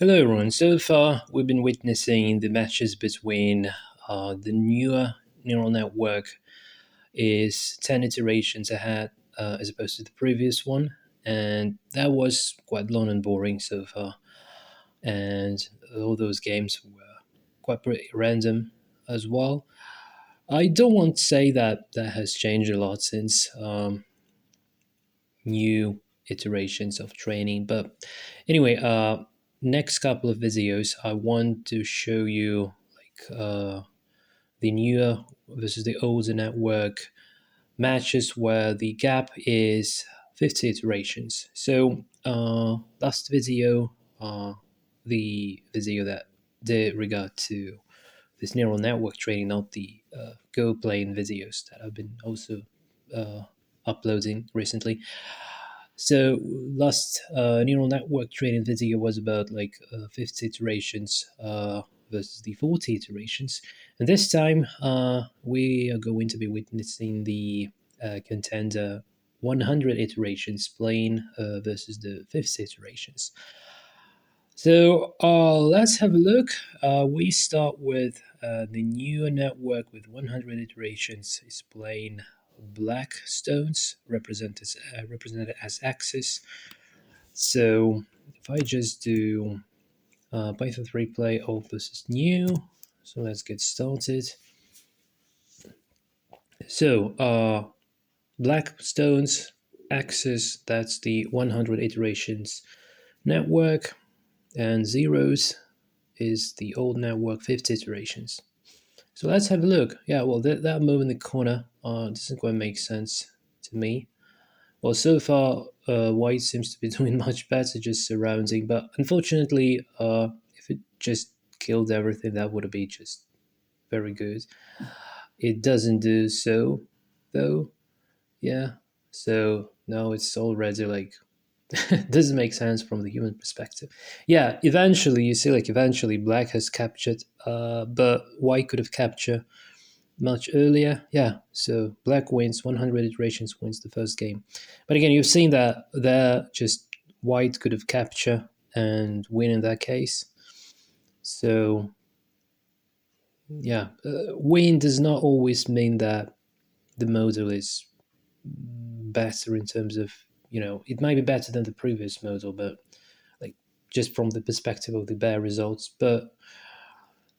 Hello, everyone. So far, we've been witnessing the matches between the newer neural network is 10 iterations ahead as opposed to the previous one. And that was quite long and boring so far. And all those games were quite pretty random as well. I don't want to say that that has changed a lot since new iterations of training. But anyway, next couple of videos, I want to show you the newer versus the older network matches where the gap is 50 iterations. So last video, the video that did regard to this neural network training, not the Go playing videos that I've been also uh, uploading recently. So last neural network training video was about 50 iterations versus the 40 iterations, and this time we are going to be witnessing the contender 100 iterations playing versus the 50 iterations. So let's have a look. We start with the newer network with 100 iterations is playing black stones represented as axis. So if I just do Python 3 play old versus new, so let's get started. So black stones axis, that's the 100 iterations network, and zeros is the old network 50 iterations. So let's have a look. Yeah, well, that move in the corner doesn't quite make sense to me. Well, so far, white seems to be doing much better just surrounding, but unfortunately, if it just killed everything, that would be just very good. It doesn't do so, though. Yeah, so now it's already like doesn't make sense from the human perspective. Yeah, eventually you see, like eventually black has captured, but white could have captured much earlier. Yeah, so black wins 100 iterations, wins the first game. But again, you've seen that there just white could have captured and win in that case. So yeah, win does not always mean that the model is better in terms of, it might be better than the previous model, but like just from the perspective of the bare results. But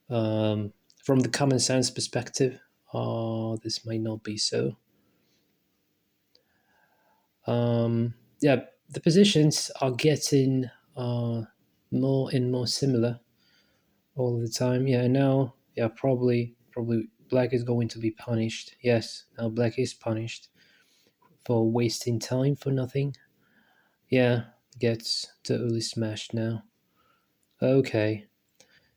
from the common sense perspective, this might not be so. Yeah, the positions are getting more and more similar all the time. Yeah, now, yeah, probably black is going to be punished. Yes, now black is punished for wasting time for nothing. Yeah, gets totally smashed now. Okay,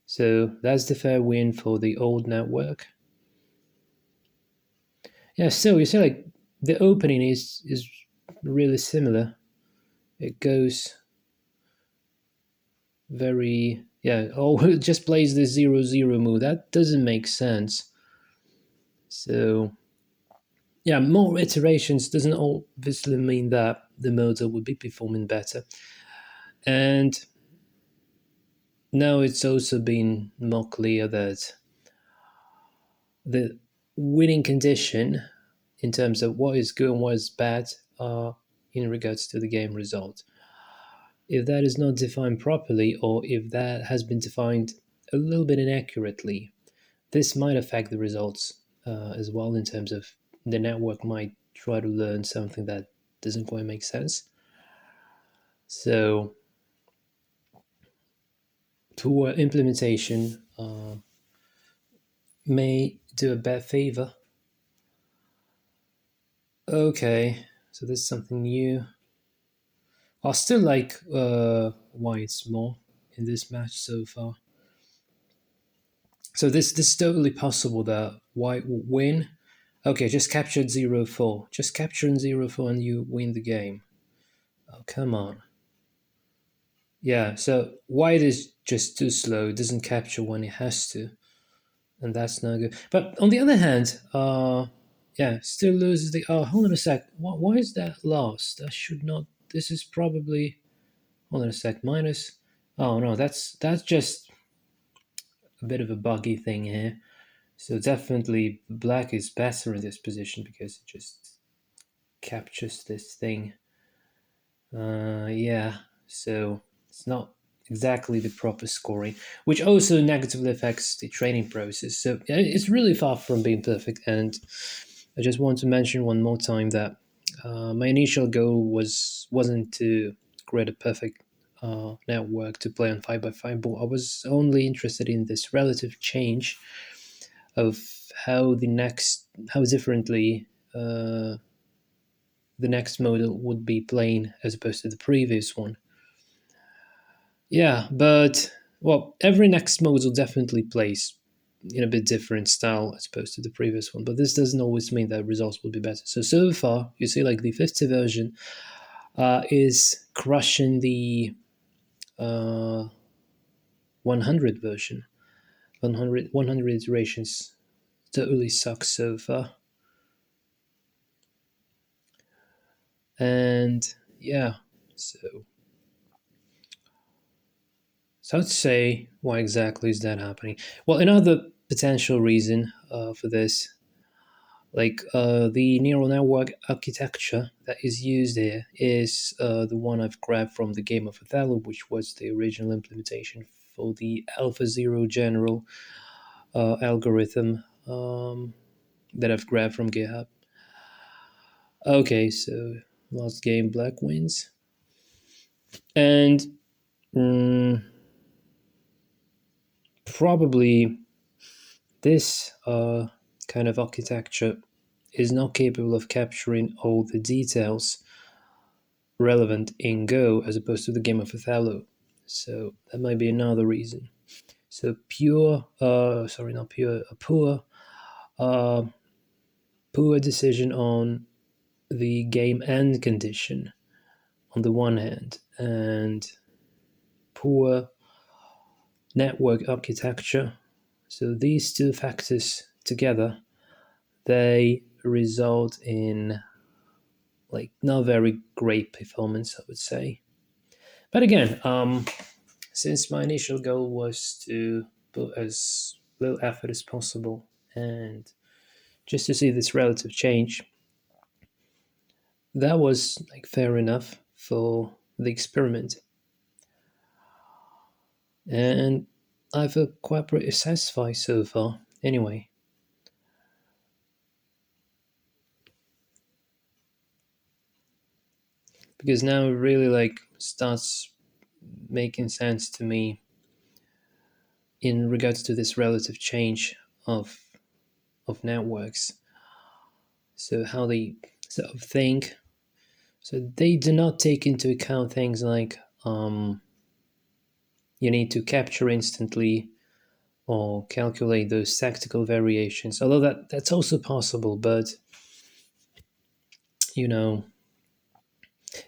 so that's the fair win for the old network. Yeah, still you see, like the opening is really similar. It goes very, yeah, oh, it just plays the 0-0 move. That doesn't make sense. So yeah, more iterations doesn't obviously mean that the model will be performing better. And now it's also been more clear that the winning condition in terms of what is good and what is bad in regards to the game result. If that is not defined properly, or if that has been defined a little bit inaccurately, this might affect the results as well, in terms of the network might try to learn something that doesn't quite make sense. So, poor implementation may do a bad favor. Okay, so this is something new. I still like whites more in this match so far. So this is totally possible that white will win. Okay, just captured 0-4. Just capturing 0-4 and you win the game. Oh, come on. Yeah, so white is just too slow. It doesn't capture when it has to. And that's not good. But on the other hand, yeah, still loses the... Oh, hold on a sec. Why is that lost? That should not... This is probably... Hold on a sec. Minus... Oh no, that's just a bit of a buggy thing here. So definitely black is better in this position because it just captures this thing. Yeah, so it's not exactly the proper scoring, which also negatively affects the training process. So yeah, it's really far from being perfect. And I just want to mention one more time that my initial goal wasn't to create a perfect network to play on 5 by 5 board. I was only interested in this relative change of how differently uh, the next model would be playing as opposed to the previous one. Yeah, but well, every next model definitely plays in a bit different style as opposed to the previous one, but this doesn't always mean that results will be better. So far, you see, like the 50 version is crushing the uh, 100 version. 100 iterations totally sucks so far. And yeah, so so I'd say, why exactly is that happening? Well, another potential reason for this, like the neural network architecture that is used here, is the one I've grabbed from the game of Othello, which was the original implementation for the Alpha Zero general algorithm that I've grabbed from GitHub. Okay, so last game, black wins. And mm, probably this kind of architecture is not capable of capturing all the details relevant in Go as opposed to the game of Othello. So that might be another reason. So not pure, a uh, poor decision on the game end condition on the one hand, and poor network architecture. So these two factors together, they result in like not very great performance, I would say. But again, since my initial goal was to put as little effort as possible and just to see this relative change, that was like fair enough for the experiment. And I feel quite pretty satisfied so far. Anyway, because now it really like starts making sense to me in regards to this relative change of networks. So how they sort of think. So they do not take into account things like you need to capture instantly or calculate those tactical variations. Although that's also possible, but you know,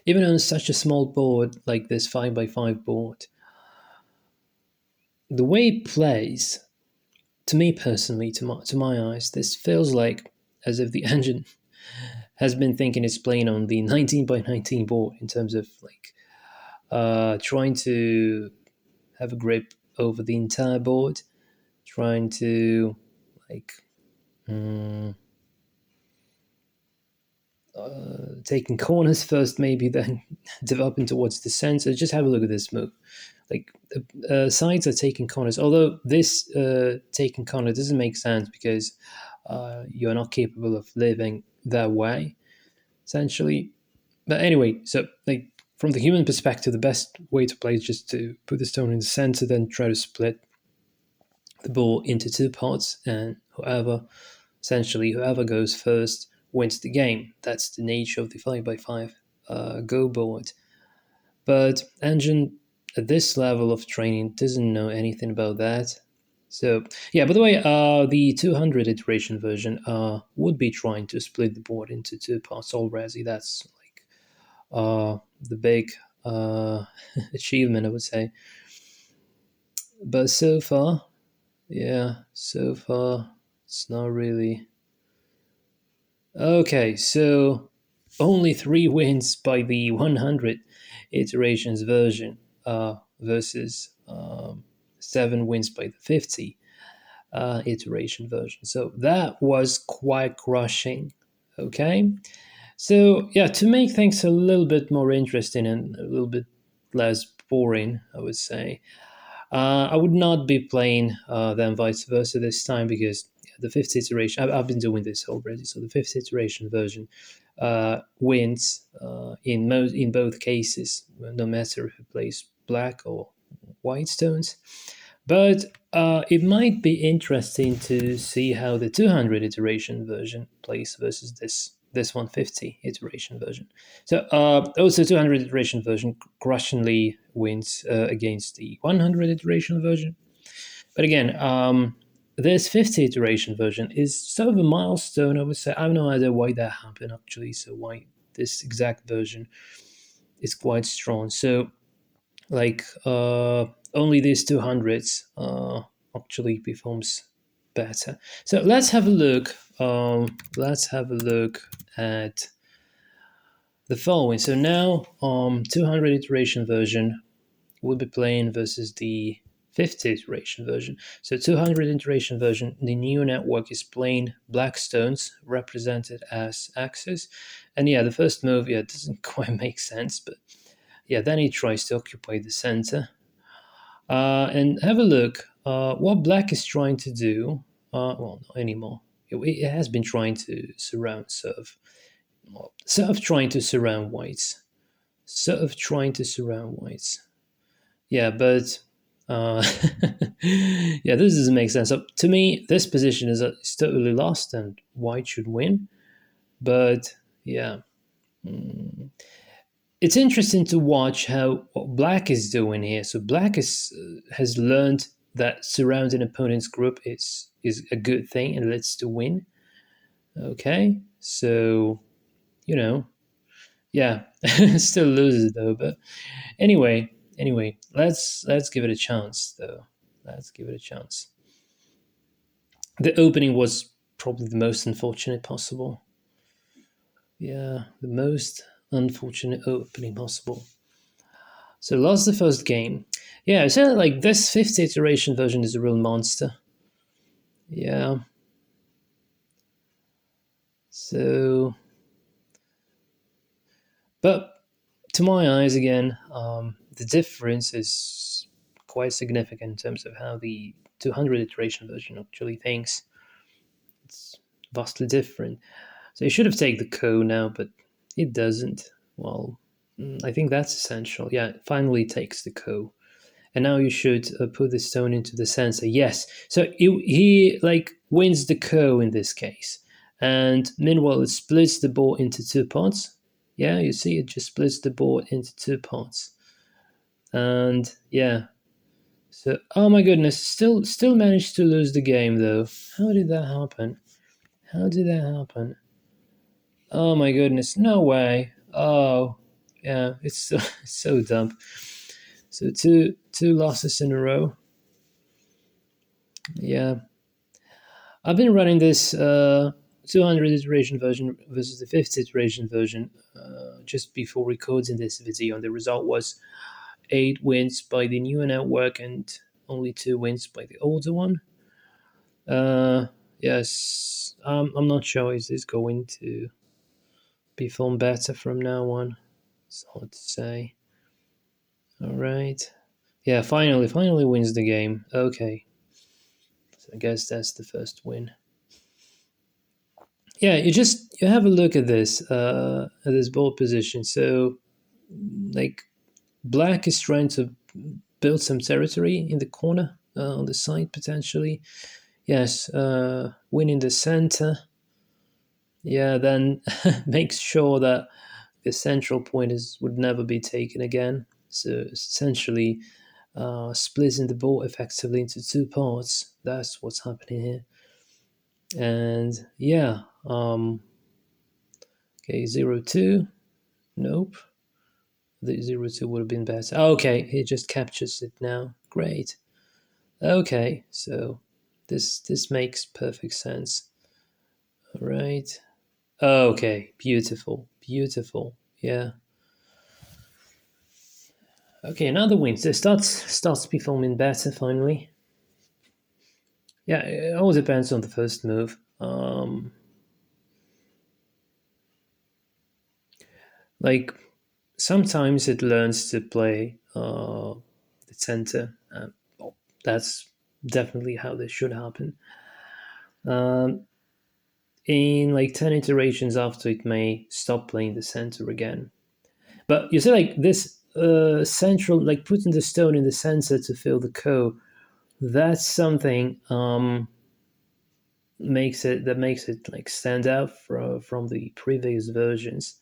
even on such a small board like this 5 by 5 board, the way it plays, to me personally, to my eyes, this feels like as if the engine has been thinking it's playing on the 19 by 19 board in terms of like trying to have a grip over the entire board, trying to like mm, taking corners first, maybe then developing towards the center. Just have a look at this move. Like sides are taking corners, although this taking corner doesn't make sense because you're not capable of living that way, essentially. But anyway, so like from the human perspective, the best way to play is just to put the stone in the center, then try to split the ball into two parts, and whoever goes first wins the game. That's the nature of the 5 by 5 Go board. But Engine at this level of training doesn't know anything about that. So yeah, by the way, the 200 iteration version would be trying to split the board into two parts already. That's like the big achievement, I would say. But so far, yeah, so far it's not really. Okay, so only 3 wins by the 100 iterations version. versus 7 wins by the 50 iteration version. So that was quite crushing. Okay. So yeah, to make things a little bit more interesting and a little bit less boring, I would say, I would not be playing them vice versa this time because the fifth iteration, I've been doing this already. So the fifth iteration version wins in both cases, no matter who plays black or white stones. But it might be interesting to see how the 200 iteration version plays versus this 150 iteration version. So also 200 iteration version crushingly wins against the 100 iteration version. But again, this 50 iteration version is sort of a milestone, I would say. I have no idea why that happened actually. So why this exact version is quite strong. So like only these 200s actually performs better. So let's have a look. Let's have a look at the following. So now 200 iteration version will be playing versus the 50 iteration version. So 200 iteration version, the new network is playing black stones represented as axes. And yeah, the first move, yeah, doesn't quite make sense, but yeah, then he tries to occupy the center. And have a look what black is trying to do. Well, not anymore. It has been trying to surround sort of trying to surround whites. Sort of trying to surround whites. Yeah, but uh, yeah, this doesn't make sense. So to me, this position is totally lost, and white should win. But yeah, it's interesting to watch how what black is doing here. So black is has learned that surrounding opponent's group is a good thing and lets to win. Okay, so you know, yeah, still loses though. But anyway, let's give it a chance though. Let's give it a chance. The opening was probably the most unfortunate possible. Yeah, the most unfortunate opening possible. So lost the first game. Yeah, so like this fifth iteration version is a real monster. Yeah. So, but to my eyes, again, the difference is quite significant in terms of how the 200 iteration version actually thinks. It's vastly different. So it should have taken the co now, but it doesn't. Well, I think that's essential. Yeah, it finally takes the co. And now you should put the stone into the sensor. Yes. So he like wins the co in this case. And meanwhile, it splits the board into two parts. Yeah, you see, it just splits the board into two parts. And yeah, so oh my goodness, still managed to lose the game though. How did that happen? How did that happen? Oh my goodness, no way. Oh, yeah, it's so, it's so dumb. So two losses in a row. Yeah, I've been running this 200 iteration version versus the 50 iteration version just before recording this video, and the result was 8 wins by the newer network and only 2 wins by the older one. Yes, I'm not sure is this going to perform better from now on. It's hard to say. All right. Yeah, finally wins the game. Okay. So I guess that's the first win. Yeah, you have a look at this board position. So like black is trying to build some territory in the corner on the side potentially. Yes, winning the center. Yeah, then makes sure that the central point is would never be taken again. So essentially, splitting the board effectively into two parts. That's what's happening here. And yeah, okay, 0-2. Nope. The 0-2 would have been better. Oh, okay, he just captures it now. Great. Okay, so this makes perfect sense. All right. Okay, beautiful, beautiful. Yeah. Okay, another win. So it starts performing better finally. Yeah, it all depends on the first move. Like sometimes it learns to play the center. Well, that's definitely how this should happen. Um, in like 10 iterations after, it may stop playing the center again. But you see, like this central, like putting the stone in the center to fill the core, that's something makes it like stand out from the previous versions.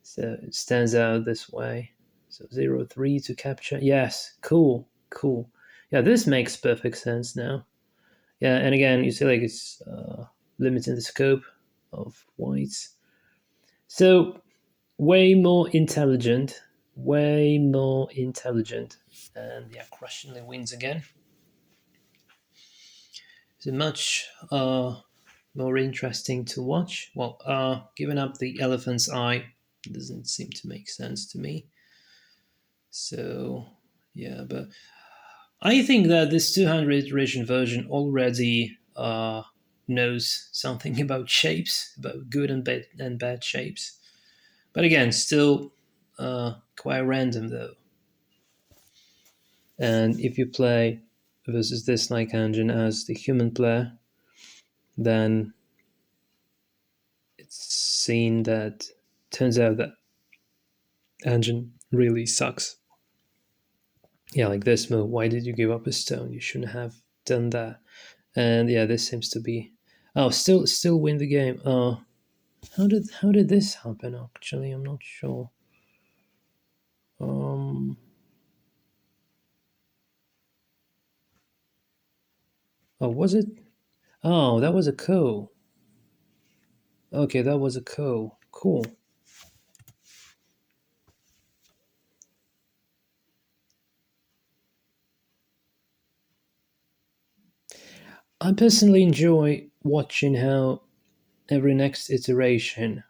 So it stands out this way. So 0 3 to capture. Yes, cool, cool. Yeah, this makes perfect sense now. Yeah, and again, you see, like it's limiting the scope of whites. So way more intelligent, way more intelligent, and yeah, crushingly wins again. It's much more interesting to watch. Well, giving up the elephant's eye doesn't seem to make sense to me. So yeah, but I think that this 200 iteration version already knows something about shapes, about good and bad shapes. But again, still quite random though. And if you play versus this like engine as the human player, then it's seen that turns out that engine really sucks. Yeah, like this move. Why did you give up a stone? You shouldn't have done that. And yeah, this seems to be. Oh, still win the game. Oh, how did this happen? Actually, I'm not sure. Um. Oh, was it? Oh, that was a co. Okay, that was a co. Cool. I personally enjoy watching how every next iteration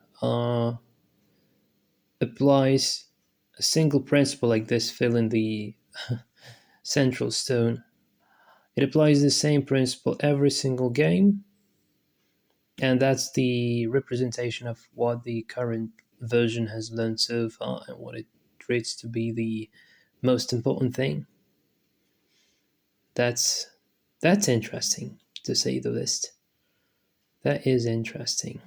applies a single principle like this, filling the central stone. It applies the same principle every single game, and that's the representation of what the current version has learned so far and what it treats to be the most important thing. That's that's interesting to say the least. That is interesting.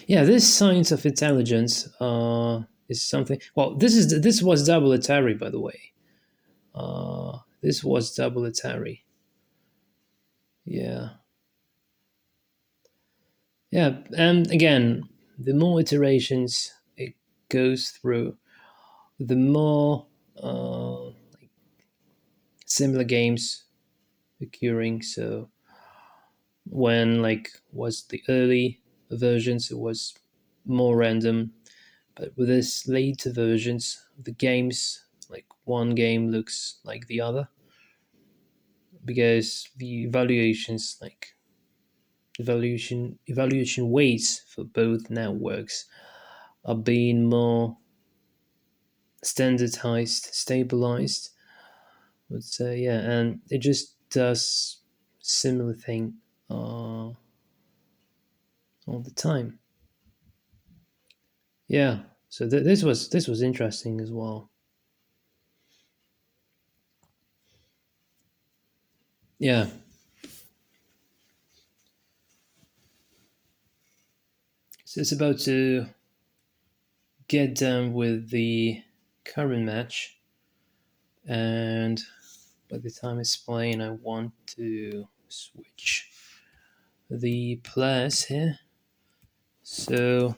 Yeah, this science of intelligence is something. Well, this was double Atari, by the way. This was double Atari. Yeah, yeah, and again, the more iterations it goes through, the more similar games occurring. So when like was the early versions, it was more random, but with this later versions, the games like one game looks like the other because the evaluations like evaluation weights for both networks are being more standardized, stabilized. I would say yeah, and it just does similar thing all the time. Yeah, so this was interesting as well. Yeah, so it's about to get done with the current match, and by the time it's playing, I want to switch the players here. So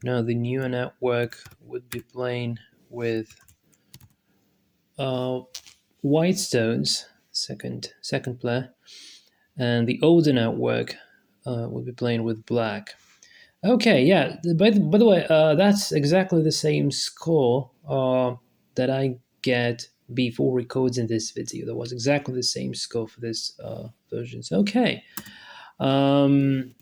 now the new network would be playing with uh, Whitestones, second player, and the older network will be playing with Black. Okay, yeah. By the way, that's exactly the same score that I get before recording this video. That was exactly the same score for this version. So, okay, 8-2.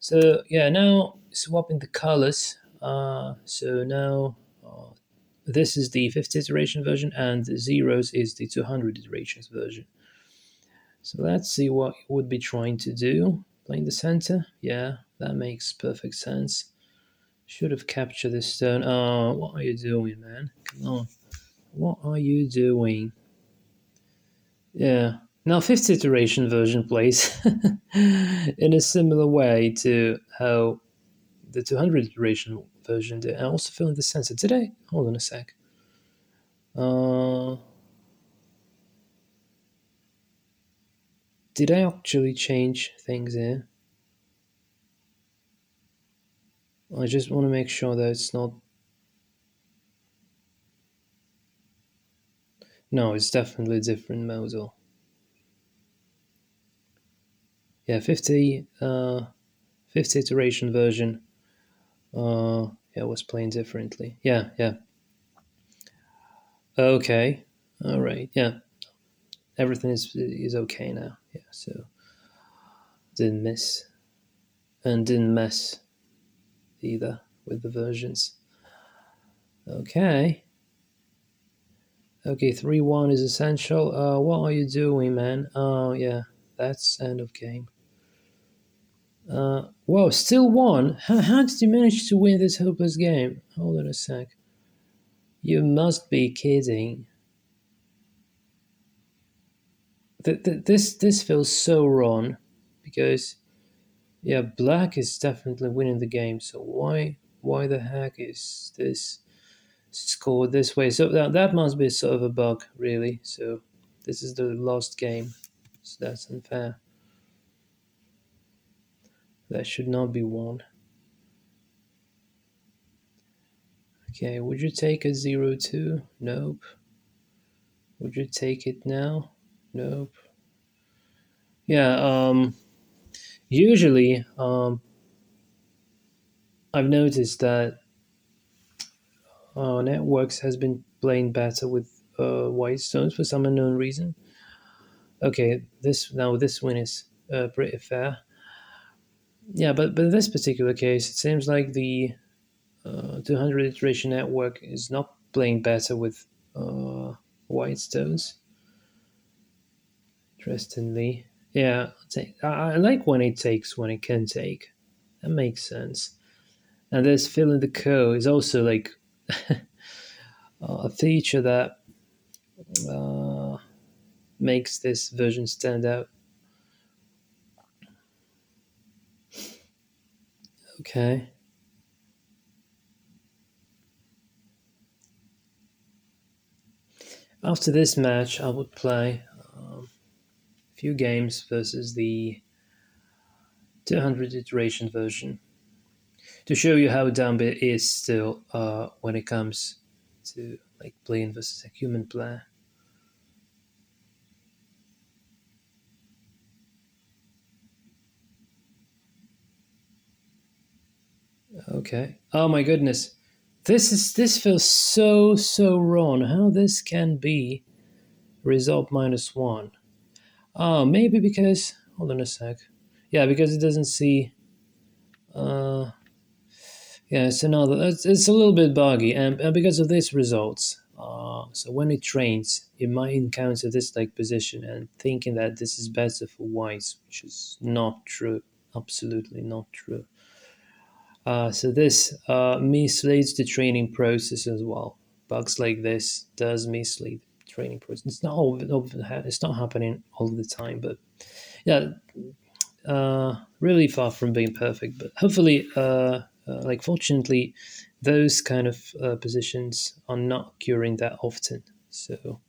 So yeah, now swapping the colors. So now this is the 50 iteration version, and the zeros is the 200 iterations version. So let's see what it would be trying to do. Play in the center. Yeah, that makes perfect sense. Should have captured this stone. Oh, what are you doing, man? Come on. What are you doing? Yeah. Now, fifth iteration version plays in a similar way to how the 200 iteration version did. I also feel in the sensor. Did I? Hold on a sec. Uh, did I actually change things here? I just want to make sure that it's not. No, it's definitely a different model. Yeah, 50 iteration version. Yeah, was playing differently. Yeah, yeah. Okay. All right. Yeah, everything is okay now. Yeah, so didn't miss and didn't mess either with the versions. Okay. Okay, 3-1 is essential. What are you doing, man? Oh, yeah, that's end of game. Whoa, still one? How did you manage to win this hopeless game? Hold on a sec. You must be kidding. This feels so wrong because yeah, black is definitely winning the game. So why the heck is this scored this way? So that must be sort of a bug, really. So this is the lost game. So that's unfair. That should not be won. Okay, would you take a 0-2? Nope. Would you take it now? Nope. Yeah, usually I've noticed that networks has been playing better with white stones for some unknown reason. Okay, this win is pretty fair. Yeah, but in this particular case, it seems like the 200 iteration network is not playing better with uh, white stones. Interestingly, yeah, I like when it takes when it can take. That makes sense. And this fill in the code is also like a feature that uh, makes this version stand out. Okay. After this match, I would play a few games versus the 200 iteration version to show you how dumb it is still when it comes to like playing versus a human player. Okay. Oh my goodness. This feels so wrong. How this can be result -1. Oh, maybe because hold on a sec. Yeah, because it doesn't see uh yeah, it's another it's a little bit buggy and because of this results. So when it trains, it might encounter this like position and thinking that this is better for whites, which is not true. Absolutely not true. So this misleads the training process as well. Bugs like this does mislead the training process. It's not happening all the time, but yeah, really far from being perfect. But hopefully, like fortunately, those kind of positions are not occurring that often. So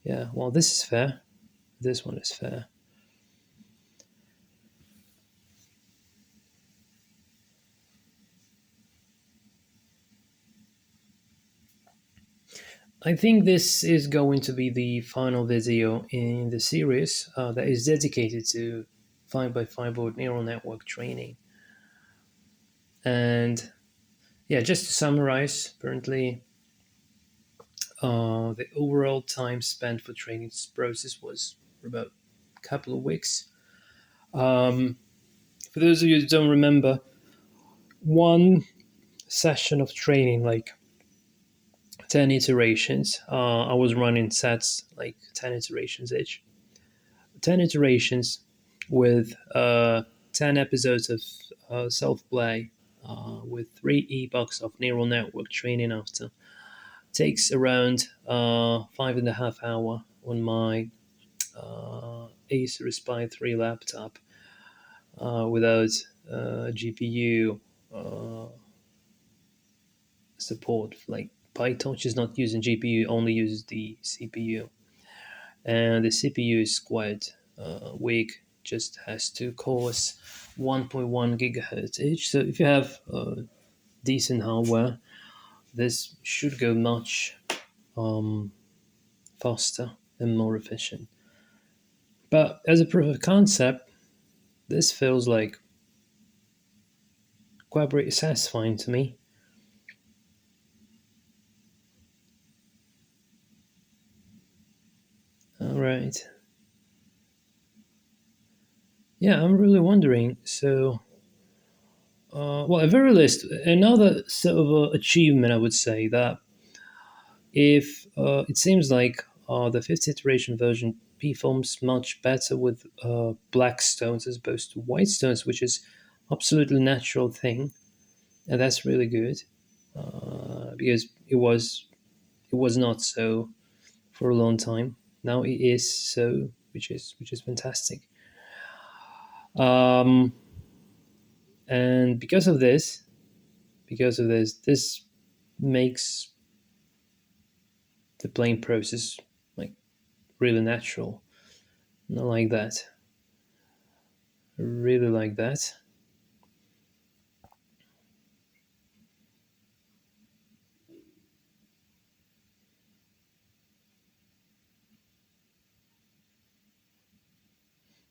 yeah, well, this is fair. This one is fair. I think this is going to be the final video in the series that is dedicated to 5x5 board neural network training. And yeah, just to summarize, apparently the overall time spent for training this process was about a couple of weeks. Um, For those of you who don't remember, one session of training, like 10 iterations, I was running sets like 10 iterations each. 10 iterations with 10 episodes of self play with 3 epochs of neural network training after. Takes around 5.5 hours on my Acer Aspire 3 laptop without GPU support. Like PyTorch is not using GPU, only uses the CPU. And the CPU is quite weak, just has 2 cores, 1.1 gigahertz each. So if you have decent hardware, this should go much um, faster and more efficient. But as a proof of concept, this feels like quite pretty satisfying to me. All right. Yeah, I'm really wondering. So, well, at very least, another sort of achievement, I would say that if it seems like the fifth iteration version performs much better with black stones as opposed to white stones, which is absolutely natural thing, and that's really good because it was not so for a long time. Now it is so, which is fantastic. Um, and because of this, this makes the playing process like really natural. Not like that. Really like that.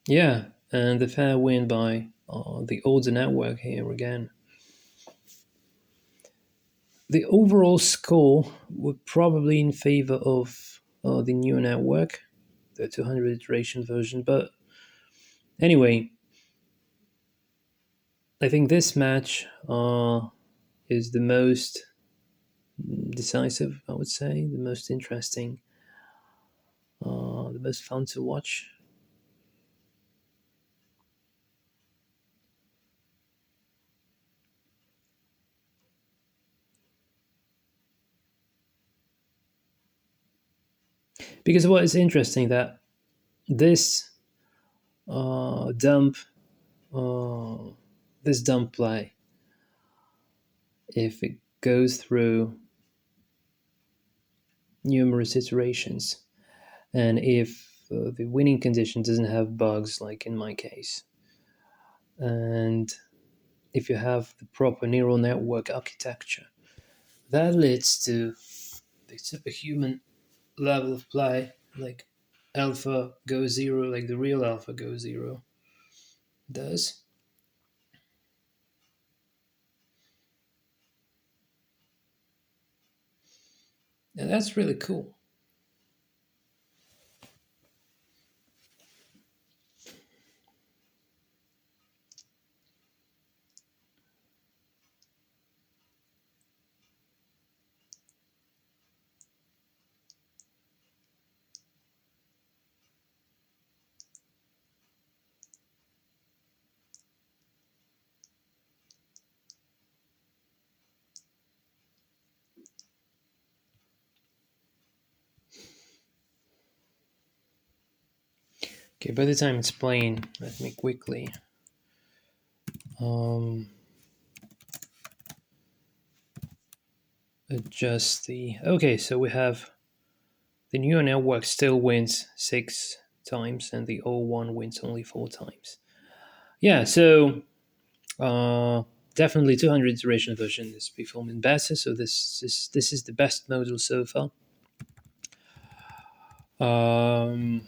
Yeah, and the fair win by the older network here again. The overall score would probably in favor of the new network, the 200 iteration version. But anyway, I think this match is the most decisive, I would say, the most interesting, the most fun to watch. Because what is interesting that this dump, uh, this dump play, if it goes through numerous iterations, and if the winning condition doesn't have bugs like in my case, and if you have the proper neural network architecture, that leads to the superhuman level of play, like alpha go zero, like the real alpha go zero does. And that's really cool. Okay, by the time it's playing, let me quickly um, adjust the. Okay, so we have the neural network still wins 6 times, and the old one wins only 4 times. Yeah, so uh, definitely 200 iteration version is performing better. So this is the best model so far. Um,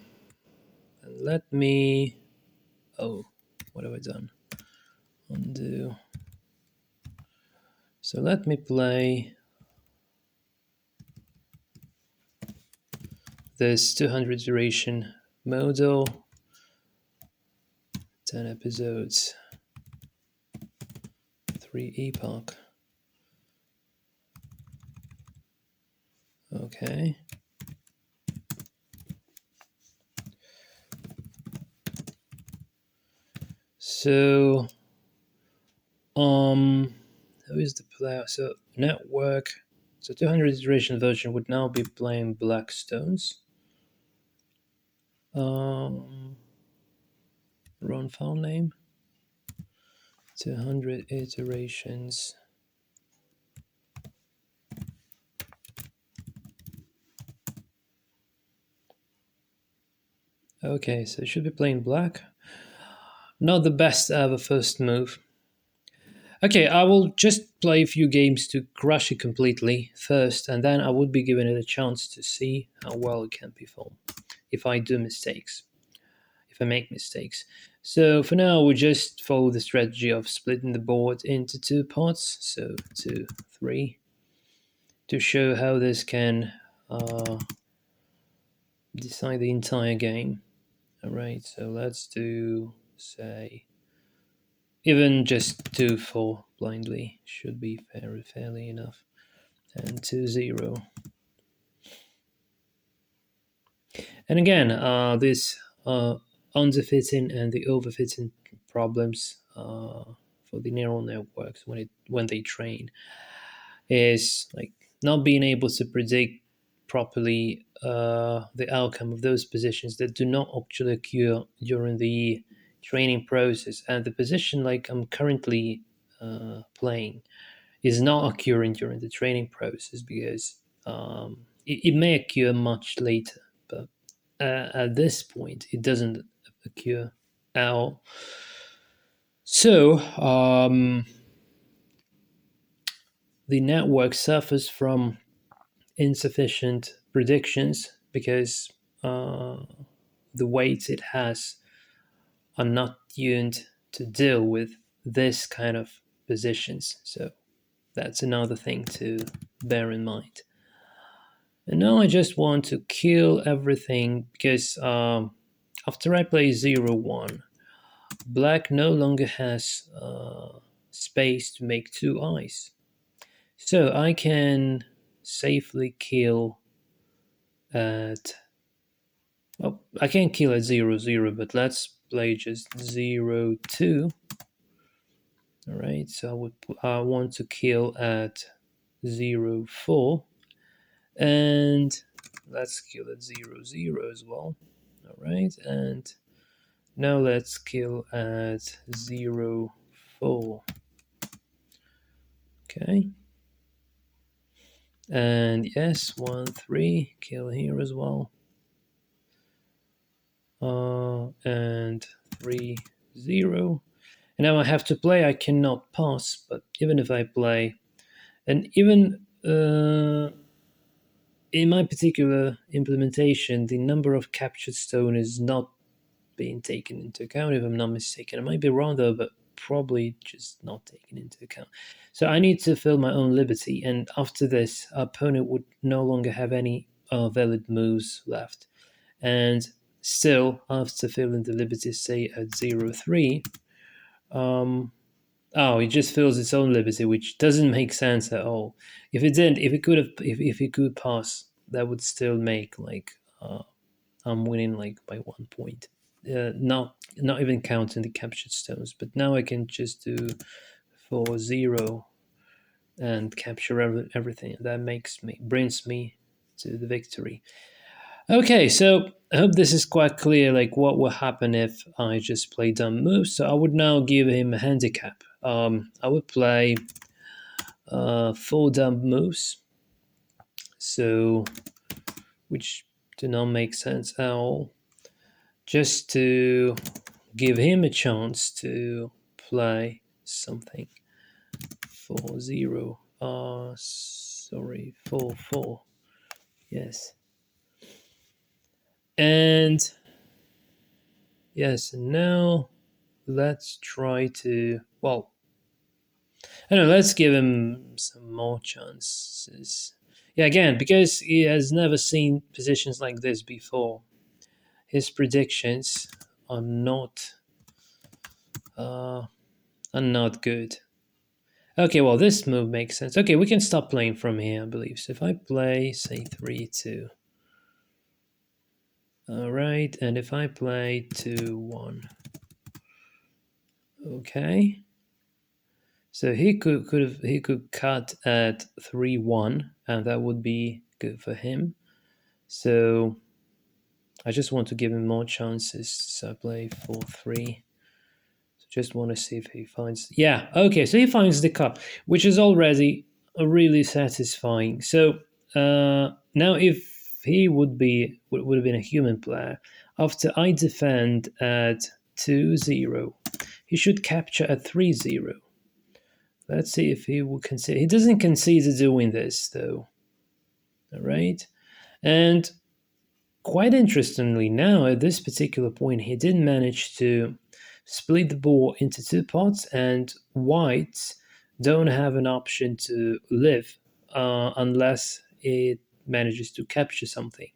let me. Oh, what have I done? Undo. So let me play this 200 iteration model, 10 episodes. 3 epoch. Okay. So, who is the player? So network. So 200 iteration version would now be playing black stones. Run file name. 200 iterations. Okay, so it should be playing black. Not the best ever first move. Okay, I will just play a few games to crush it completely first, and then I would be given it a chance to see how well it can perform if I do mistakes, if I make mistakes. So for now, we just follow the strategy of splitting the board into 2 parts, so 2, 3, to show how this can decide the entire game. All right, so let's do, say, even just 2, 4 blindly should be fairly enough. And 2, 0. And again, this underfitting and the overfitting problems for the neural networks when they train is like not being able to predict properly the outcome of those positions that do not actually occur during the training process. And the position like I'm currently playing is not occurring during the training process because it may occur much later, but at this point it doesn't occur at all. So the network suffers from insufficient predictions because the weights it has are not tuned to deal with this kind of positions. So that's another thing to bear in mind. And now I just want to kill everything because after I play 0-1, black no longer has space to make 2 eyes. So I can safely kill at, well, I can't kill at 0-0, but let's play just 0-2. All right, so I want to kill at 0-4, and let's kill at 0-0 as well. All right, and now let's kill at 0-4. Okay, and yes, 1-3, kill here as well. And 3-0. And now I have to play. I cannot pass, but even if I play, and even in my particular implementation, the number of captured stone is not being taken into account, if I'm not mistaken. I might be wrong though, but probably just not taken into account. So I need to fill my own liberty, and after this, our opponent would no longer have any valid moves left. And still, after filling the liberty, say at 0-3, oh, it just fills its own liberty, which doesn't make sense at all. If it didn't, if it could pass, that would still make like I'm winning like by 1 point. Not even counting the captured stones, but now I can just do 4-0 and capture everything. That brings me to the victory. Okay, so I hope this is quite clear, like what will happen if I just play dumb moves. So I would now give him a handicap. I would play 4 dumb moves, so which do not make sense at all, just to give him a chance to play something. 4-0. Sorry, 4-4. Yes. And yes, now let's try to, well, I don't know, let's give him some more chances. Yeah, again, because he has never seen positions like this before, his predictions are not uh, are not good. Okay, well, this move makes sense. Okay, we can stop playing from here, I believe. So if I play, say, 3-2. All right, and if I play 2-1. Okay. So he could cut at 3-1, and that would be good for him. So I just want to give him more chances. So I play 4-3. Just want to see if he finds. Yeah, okay. So he finds the cup, which is already really satisfying. So now, if he would have been a human player, after I defend at 2-0, he should capture at 3-0. Let's see if he will concede. He doesn't concede to doing this, though. All right, and quite interestingly, now at this particular point, he did manage to split the board into two parts, and whites don't have an option to live unless it manages to capture something.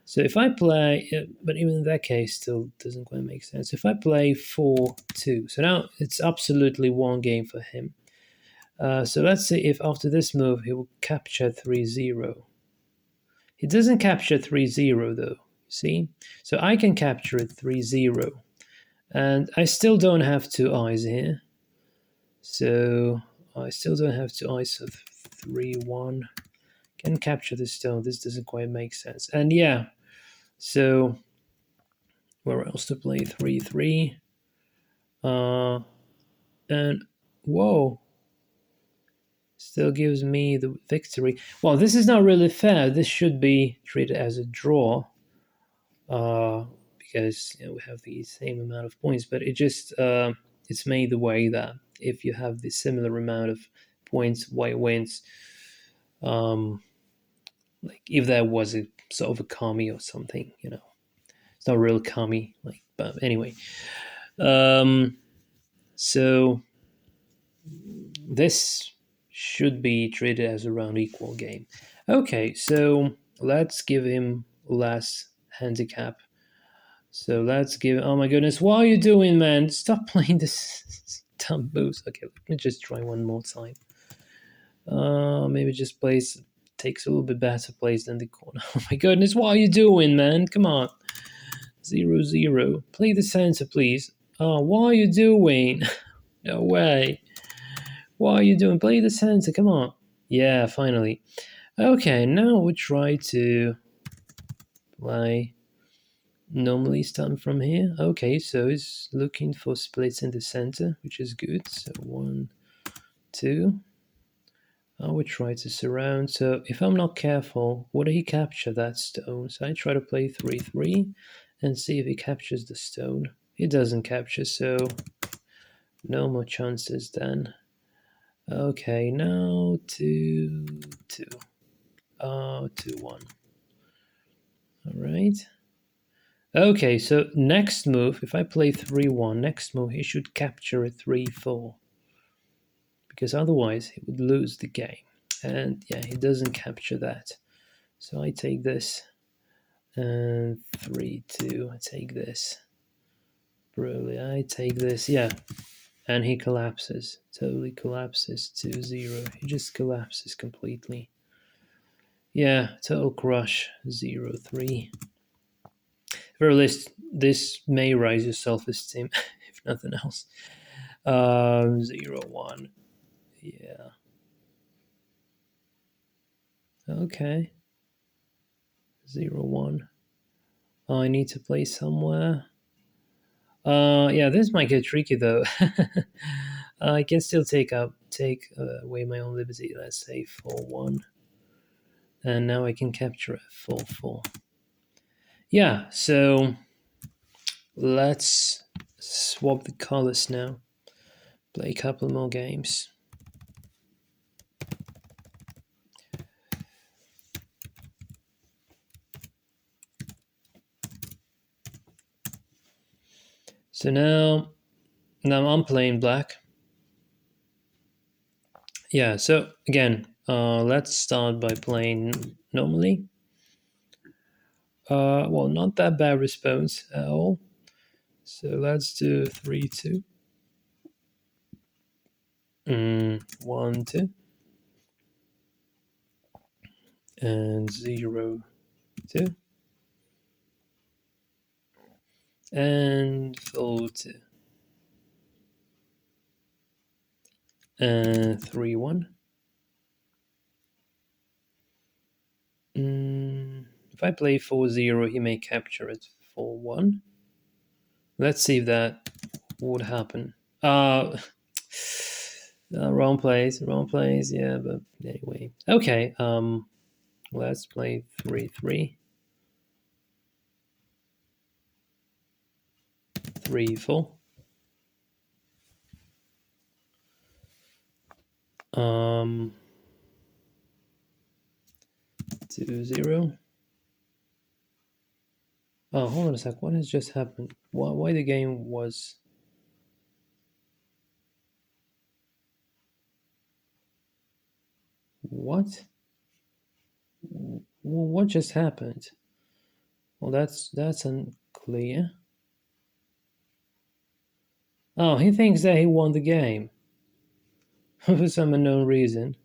So if I play, but even in that case, still doesn't quite make sense. If I play 4-2, so now it's absolutely one game for him. So let's see if after this move he will capture 3-0. He doesn't capture 3-0 though, see? So I can capture it 3-0. And I still don't have two eyes here. So I still don't have two eyes, so 3-1. Can capture the stone. This doesn't quite make sense. And yeah, so where else to play? 3-3. And whoa. Still gives me the victory. Well, this is not really fair. This should be treated as a draw. Because we have the same amount of points, but it's made the way that if you have the similar amount of points, white wins. Like if there was a sort of a kami or something, it's not real kami. Like, but anyway, so this should be treated as a round equal game. Okay, so let's give him less handicap. So let's give. Oh my goodness, what are you doing, man? Stop playing this dumb boost. Okay, let me just try one more time. Maybe just place takes a little bit better place than the corner. Oh my goodness, what are you doing, man? Come on. 0-0. Play the center, please. Oh, what are you doing? No way. What are you doing? Play the center. Come on. Yeah, finally. Okay, now we try to play normally starting from here. Okay, so it's looking for splits in the center, which is good. So 1, 2. I would try to surround. So if I'm not careful, would he capture that stone? So I try to play 3-3 and see if he captures the stone. He doesn't capture, so no more chances then. Okay, now 2-2. 2-1. All right. Okay, so next move, if I play 3-1, next move he should capture a 3-4. Because otherwise he would lose the game. And yeah, he doesn't capture that. So I take this. And 3-2, I take this. Brilliant, I take this, yeah. And he collapses, totally collapses. 2-0, he just collapses completely. Yeah, total crush. 0-3. Very least, this may raise your self-esteem, if nothing else. 0-1. Yeah. Okay. 0-1. Oh, I need to play somewhere. Yeah, this might get tricky though. I can still take away my own liberty. Let's say 4-1, and now I can capture it 4-4. Yeah, so let's swap the colors now. Play a couple more games. So now I'm playing black. Yeah, so again, let's start by playing normally. Well, not that bad response at all. So let's do 3-2. 1, 2, and 0, 2, and 4, 2, and 3, 1. If I play 4, 0, he may capture it 4, 1. Let's see if that would happen. Wrong place, yeah, but anyway. Okay, let's play 3, 3, 3, 4. 2, 0. Oh, hold on a sec. What has just happened? Why the game was... What? What just happened? Well, that's unclear. Oh, he thinks that he won the game for some unknown reason.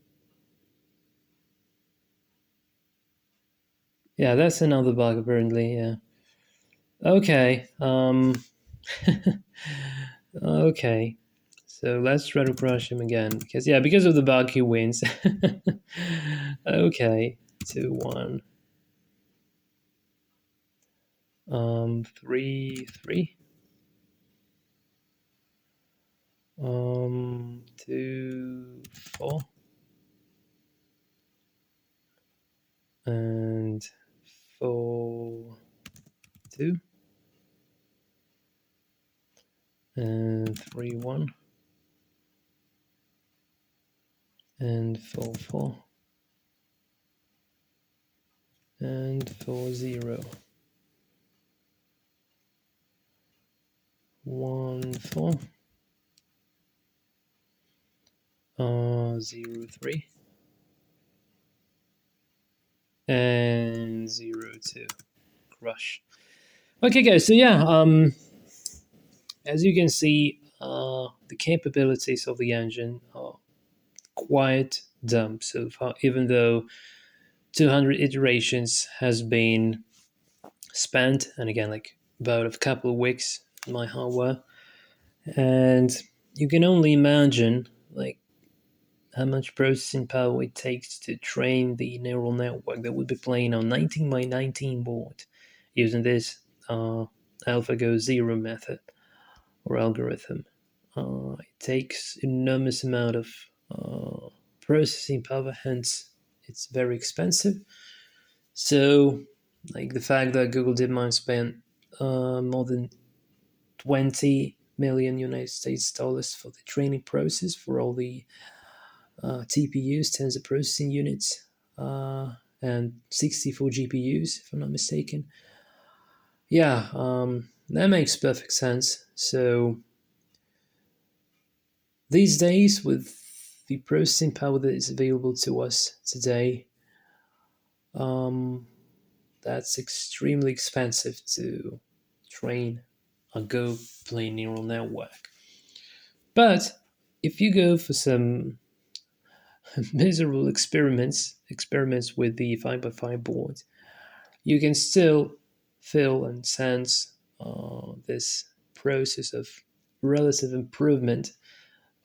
Yeah, that's another bug apparently. Yeah. Okay. Okay. So let's try to crush him again because of the bug he wins. Okay. 2, 1. 3, 3. 2, 4. And 4, 2. And 3, 1. And 4, 4. And 4, 0. 1, 4. 0, 3. And 0, 2. Crush. Okay, guys. So yeah, as you can see, the capabilities of the engine are quite dumb so far. Even though 200 iterations has been spent, and again, like about a couple of weeks in my hardware, and you can only imagine like how much processing power it takes to train the neural network that would be playing on 19 by 19 board using this AlphaGo Zero method or algorithm. It takes enormous amount of processing power, hence it's very expensive. So, like the fact that Google DeepMind spent more than 20 million United States dollars for the training process for all the TPUs, tensor processing units, and 64 GPUs, if I'm not mistaken. Yeah, that makes perfect sense. So these days, with the processing power that is available to us today, um, that's extremely expensive to train a Go plane neural network. But if you go for some miserable experiments with the 5x5 board, you can still feel and sense this process of relative improvement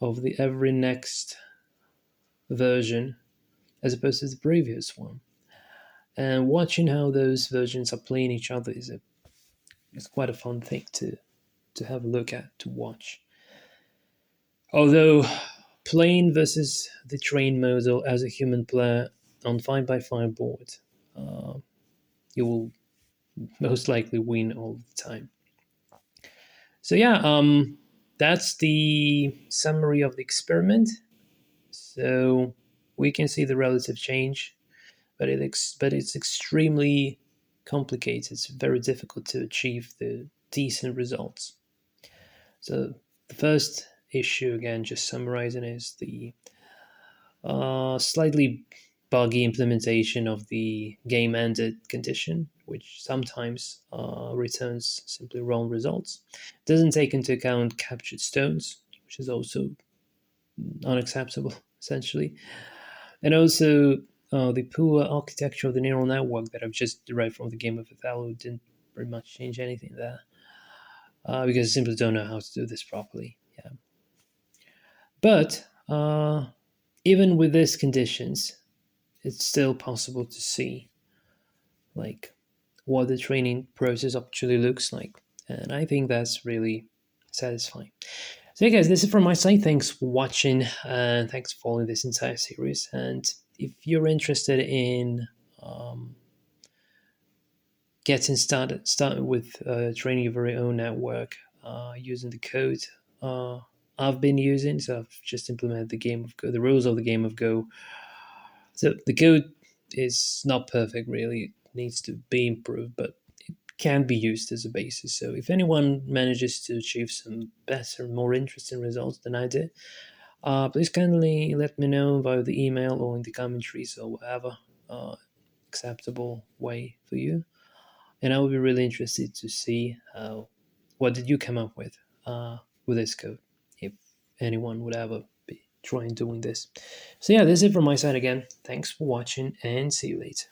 of the every next version as opposed to the previous one. And watching how those versions are playing each other is quite a fun thing to have a look at, to watch. Although playing versus the train model as a human player on 5x5 board, uh, you will most likely win all the time. So yeah, that's the summary of the experiment. So we can see the relative change, but it's extremely complicated. It's very difficult to achieve the decent results. So the first issue, again, just summarizing, is the slightly buggy implementation of the game ended condition, which sometimes returns simply wrong results. It doesn't take into account captured stones, which is also unacceptable, essentially. And also, the poor architecture of the neural network that I've just derived from the game of Othello didn't pretty much change anything there, because I simply don't know how to do this properly. Yeah. But even with these conditions, it's still possible to see like what the training process actually looks like, and I think that's really satisfying. So, yeah, guys, this is from my side. Thanks for watching, and thanks for following this entire series. And if you're interested in um, getting started with training your very own network using the code I've been using, so I've just implemented the game of Go, the rules of the game of Go. So the code is not perfect, really. It needs to be improved, but can be used as a basis. So if anyone manages to achieve some better, more interesting results than I did, please kindly let me know via the email or in the commentaries or whatever acceptable way for you. And I would be really interested to see what did you come up with this code, if anyone would ever be trying doing this. So yeah, this is it from my side again. Thanks for watching and see you later.